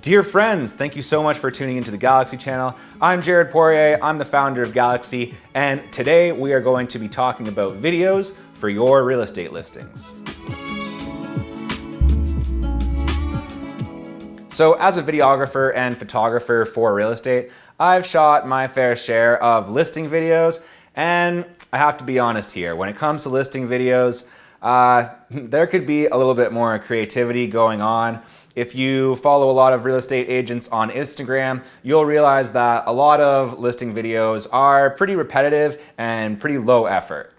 Dear friends, thank you so much for tuning into the Galaxy channel. I'm Jared Poirier, I'm the founder of Galaxy, and today we are going to be talking about videos for your real estate listings. So as a videographer and photographer for real estate, I've shot my fair share of listing videos, and I have to be honest here, when it comes to listing videos, there could be a little bit more creativity going on. If you follow a lot of real estate agents on Instagram, you'll realize that a lot of listing videos are pretty repetitive and pretty low effort.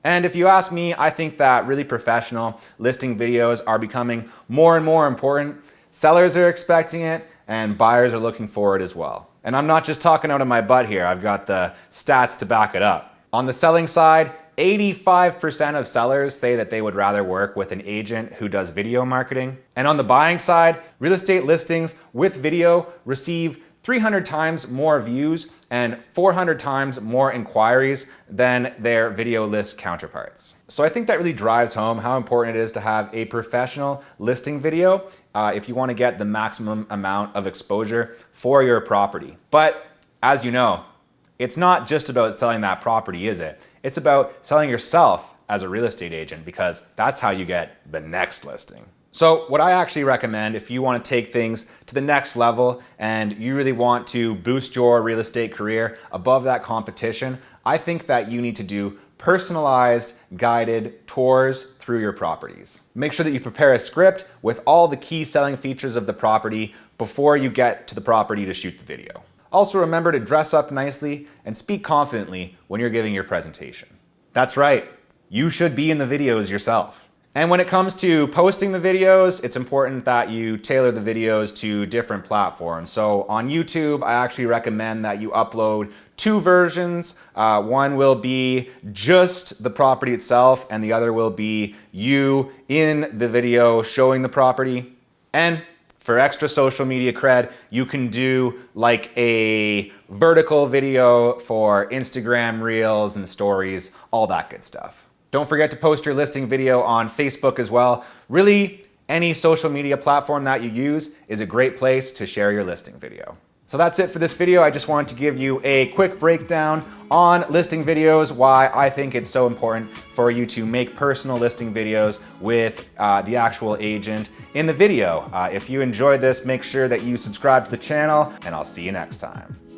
And if you ask me, I think that really professional listing videos are becoming more and more important. Sellers are expecting it and buyers are looking for it as well. And I'm not just talking out of my butt here, I've got the stats to back it up. On the selling side, 85% of sellers say that they would rather work with an agent who does video marketing. And on the buying side, real estate listings with video receive 300 times more views and 400 times more inquiries than their video list counterparts. So I think that really drives home how important it is to have a professional listing video if you want to get the maximum amount of exposure for your property. But as you know, it's not just about selling that property, is it? It's about selling yourself as a real estate agent, because that's how you get the next listing. So what I actually recommend, if you want to take things to the next level and you really want to boost your real estate career above that competition, I think that you need to do personalized guided tours through your properties. Make sure that you prepare a script with all the key selling features of the property before you get to the property to shoot the video. Also remember to dress up nicely and speak confidently when you're giving your presentation. That's right, you should be in the videos yourself. And when it comes to posting the videos, it's important that you tailor the videos to different platforms. So on YouTube, I actually recommend that you upload two versions. One will be just the property itself, and the other will be you in the video showing the property. And for extra social media cred, you can do like a vertical video for Instagram Reels and stories, all that good stuff. Don't forget to post your listing video on Facebook as well. Really, any social media platform that you use is a great place to share your listing video. So that's it for this video. I just wanted to give you a quick breakdown on listing videos, why I think it's so important for you to make personal listing videos with the actual agent in the video. If you enjoyed this, make sure that you subscribe to the channel, and I'll see you next time.